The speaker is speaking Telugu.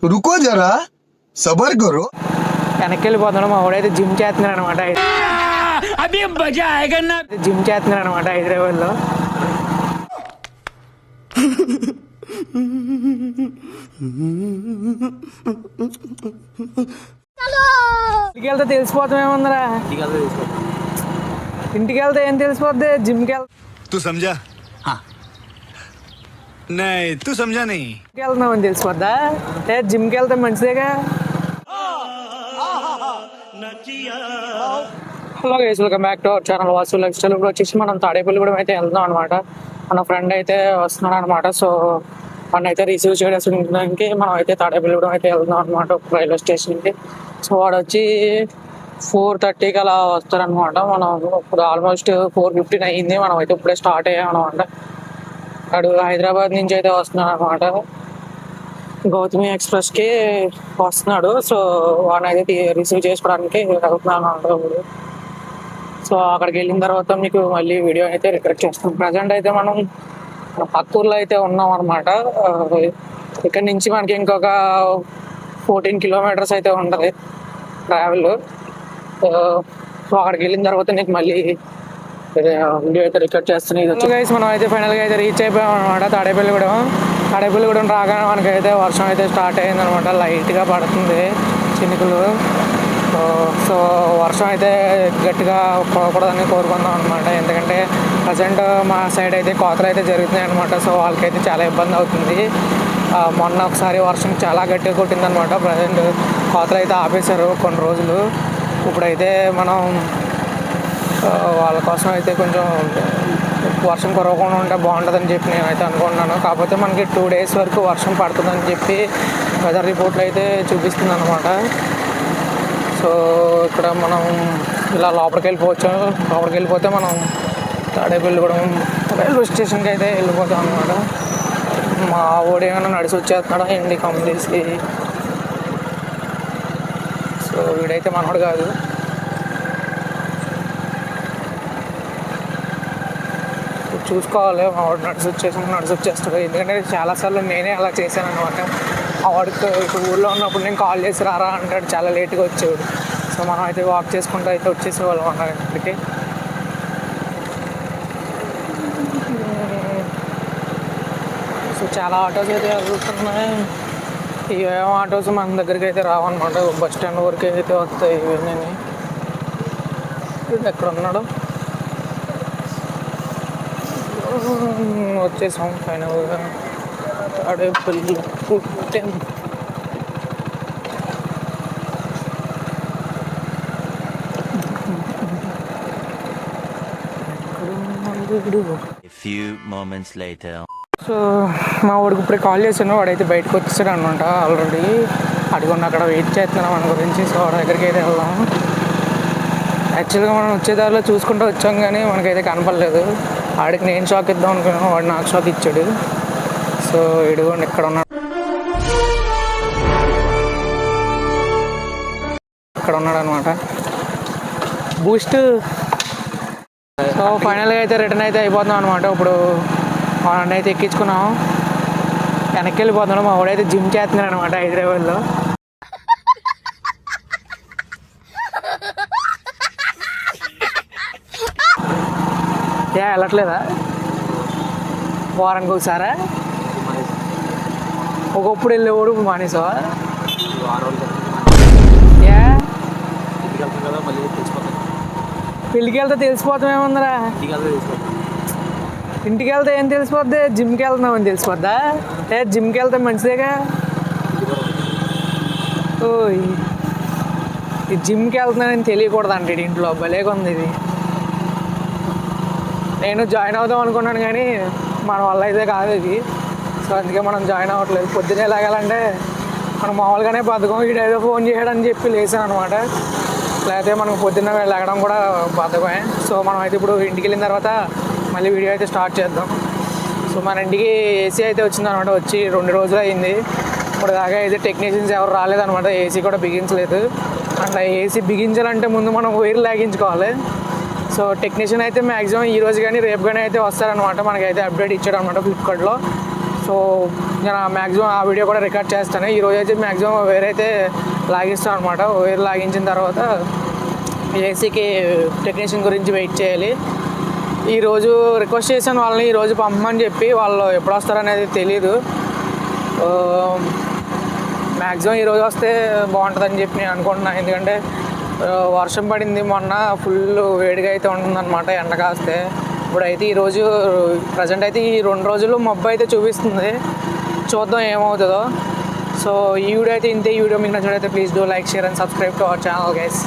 रुको जरा सबर करो। వెనక్కి వెళ్ళిపోతున్నాడు. మా వాడైతే జిమ్ చేస్తున్నాడు అనమాట. జిమ్ చేస్తున్నాడు అనమాట హైదరాబాద్లో. ఇంటికి వెళ్తే తెలిసిపోతామేముందరా. ఇంటికి వెళ్తే ఏం తెలిసిపోద్ది, జిమ్కి तू समझा? हाँ नहीं तू समझा नहीं. వెళ్తున్నామని తెలిసిపోద్దా. జిమ్కి వెళ్తే మంచిదేగా. Hello guys, welcome back to our channel Vasu lifestyle. ఇప్పుడు వచ్చేసి మనం తాడేపల్లిగూడెం అయితే వెళ్దాం అనమాట. మన ఫ్రెండ్ అయితే వస్తున్నాడు అనమాట. సో మన అయితే రిసీవ్ చేయడానికి మనం అయితే తాడేపల్లిగూడెం అయితే వెళ్దాం అనమాట, రైల్వే స్టేషన్కి. సో వాడు వచ్చి 4:30కి అలా వస్తారనమాట. మనం ఇప్పుడు ఆల్మోస్ట్ 4:15 అయ్యింది. మనం అయితే ఇప్పుడే స్టార్ట్ అయ్యాం అనమాట. వాడు హైదరాబాద్ నుంచి అయితే వస్తున్నాడు అనమాట. గౌతమి ఎక్స్ప్రెస్కి వస్తున్నాడు. సో వాడిని అయితే రిసీవ్ చేసుకోవడానికి వెళ్తున్నాను అనమాట. సో అక్కడికి వెళ్ళిన తర్వాత మీకు మళ్ళీ వీడియో అయితే రికార్డ్ చేస్తాం. ప్రజెంట్ అయితే మనం పక్కూర్లో అయితే ఉన్నాం అనమాట. ఇక్కడ నుంచి మనకి ఇంకొక 14 కిలోమీటర్స్ అయితే ఉంటుంది ట్రావెల్. సో అక్కడికి వెళ్ళిన తర్వాత నీకు మళ్ళీ వీడియో అయితే రికార్డ్ చేస్తున్నాయి. గైస్, మనం అయితే ఫైనల్గా అయితే రీచ్ అయిపోయాం అనమాట తాడేపల్లిగూడెం రాగానే మనకైతే వర్షం అయితే స్టార్ట్ అయింది అనమాట. లైట్గా పడుతుంది చినుకులు. సో వర్షం అయితే గట్టిగా పడకూడదని కోరుకుందాం అనమాట. ఎందుకంటే ప్రజెంట్ మా సైడ్ అయితే కోతలు అయితే జరుగుతున్నాయి అనమాట. సో వాళ్ళకైతే చాలా ఇబ్బంది అవుతుంది. మొన్న ఒకసారి వర్షం చాలా గట్టిగా కొట్టిందనమాట. ప్రజెంట్ కోతలు అయితే ఆపేశారు కొన్ని రోజులు. ఇప్పుడైతే మనం వాళ్ళ కోసం అయితే కొంచెం వర్షం కురవకుండా ఉంటే బాగుంటుందని చెప్పి నేనైతే అనుకుంటున్నాను. కాకపోతే మనకి 2 days వరకు వర్షం పడుతుందని చెప్పి వెదర్ రిపోర్ట్లు అయితే చూపిస్తుంది అనమాట. సో ఇక్కడ మనం ఇలా లోపలికి వెళ్ళిపోతే మనం తాడేపల్లిగూడెం రైల్వే స్టేషన్కి అయితే వెళ్ళిపోతాం అనమాట. మా ఓడి ఏమైనా నడిచి వచ్చేస్తున్నాడా ఎండి కంప్లీసి. సో వీడైతే మనోడు కాదు. చూసుకోవాలి, మా వాడు నడిచి వచ్చేస్తాడు. ఎందుకంటే చాలాసార్లు నేనే అలా చేశాను అనమాట. ఆ వాడికి ఇప్పుడు ఊళ్ళో ఉన్నప్పుడు నేను కాల్ చేసి రారా అంటాడు, చాలా లేట్గా వచ్చేవాడు. సో మనం అయితే వాక్ చేసుకుంటూ అయితే వచ్చేసేవాళ్ళం అన్నమాట ఇక్కడికి. సో చాలా ఆటోస్ అయితే వెళ్తున్నాయి. ఏమో ఆటోస్ మన దగ్గరికి అయితే రావన్నమాట. బస్ స్టాండ్ వరకు అయితే వస్తాయి ఇవన్నీ. ఎక్కడ ఉన్నాడు, వచ్చేసాం ఫైనల్గా తాడేపల్లిగూడెం. సో మా వాడికి ఇప్పుడే కాల్ చేశాను. వాడైతే బయటకు వచ్చేసాడు అనమాట ఆల్రెడీ. అడిగొన్న అక్కడ వెయిట్ చేస్తున్నాం మన గురించి. సో వాడి దగ్గరికి అయితే వెళ్దాం. యాక్చువల్గా మనం వచ్చేదారిలో చూసుకుంటూ వచ్చాం కానీ మనకైతే కనపడలేదు. వాడికి నేను షాక్ ఇద్దాం అనుకున్నాను, వాడు నాకు షాక్ ఇచ్చాడు. సో ఇదిగోండి ఇక్కడ ఉన్నాడు అనమాట బూస్ట్. సో ఫైనల్గా అయితే రిటర్న్ అయితే అయిపోతున్నాం అనమాట. ఇప్పుడు మా అన్న అయితే ఎక్కించుకున్నాం, వెనక్కి వెళ్ళిపోతున్నాడు. మా వాడైతే జిమ్ చేస్తున్నాడు అనమాట హైదరాబాద్లో. వెళ్ళట్లేదా వారానికి ఒకసారా? ఒకప్పుడు వెళ్ళేవాడు, మానేసావా? పెళ్ళికి వెళ్తే తెలిసిపోతామేముందరా. ఇంటికి వెళ్తే ఏం తెలిసిపోద్ది, జిమ్కి వెళ్తున్నామని తెలిసిపోద్దా. జిమ్కి వెళ్తే మంచిదేగా. ఓ ఈ జిమ్కి వెళ్తున్నానని తెలియకూడదు అంటే ఇంట్లో భలేగా ఉంది ఇది. నేను జాయిన్ అవుదాం అనుకున్నాను కానీ మన వల్ల అయితే కాదు ఇది. సో అందుకే మనం జాయిన్ అవ్వట్లేదు. పొద్దున్నే లేగాలంటే మనం మామూలుగానే బద్ధకం. వీడేదో ఫోన్ చేయడని చెప్పి లేసాను అనమాట. లేకపోతే మనం పొద్దున్న లేగడం కూడా బద్ధకమే. సో మనం అయితే ఇప్పుడు ఇంటికి వెళ్ళిన తర్వాత మళ్ళీ వీడియో అయితే స్టార్ట్ చేద్దాం. సో మన ఇంటికి ఏసీ అయితే వచ్చిందనమాట. వచ్చి 2 రోజులు అయింది. ఇప్పుడు దాకా అయితే టెక్నీషియన్స్ ఎవరు రాలేదనమాట. ఏసీ కూడా బిగించలేదు. అండ్ ఏసీ బిగించాలంటే ముందు మనం వైర్ లాగించుకోవాలి. సో టెక్నీషియన్ అయితే మ్యాక్సిమం ఈరోజు కానీ రేపు కానీ అయితే వస్తారనమాట. మనకైతే అప్డేట్ ఇచ్చాడు అనమాట ఫ్లిప్కార్ట్లో. సో సో నేను మ్యాక్సిమం ఆ వీడియో కూడా రికార్డ్ చేస్తాను. ఈరోజు అయితే మ్యాక్సిమం వైర్ అయితే లాగిస్తాను అనమాట. వైర్ లాగించిన తర్వాత ఏసీకి టెక్నీషియన్ గురించి వెయిట్ చేయాలి. ఈరోజు రిక్వెస్ట్ చేశాను వాళ్ళని ఈరోజు పంపమని చెప్పి, వాళ్ళు ఎప్పుడు వస్తారనేది తెలీదు. మ్యాక్సిమం ఈరోజు వస్తే బాగుంటుందని చెప్పి నేను అనుకుంటున్నాను. ఎందుకంటే వర్షం పడింది మొన్న, ఫుల్ వేడిగా అయితే ఉంటుందన్నమాట ఎండ కాస్తే. ఇప్పుడైతే ఈరోజు ప్రజెంట్ అయితే ఈ 2 రోజులు మబ్బు అయితే చూపిస్తుంది, చూద్దాం ఏమవుతుందో. సో ఈ వీడియో అయితే ఇంతే. ఈ వీడియో మీకు నచ్చినట్లయితే please do like, share and subscribe to our channel guys.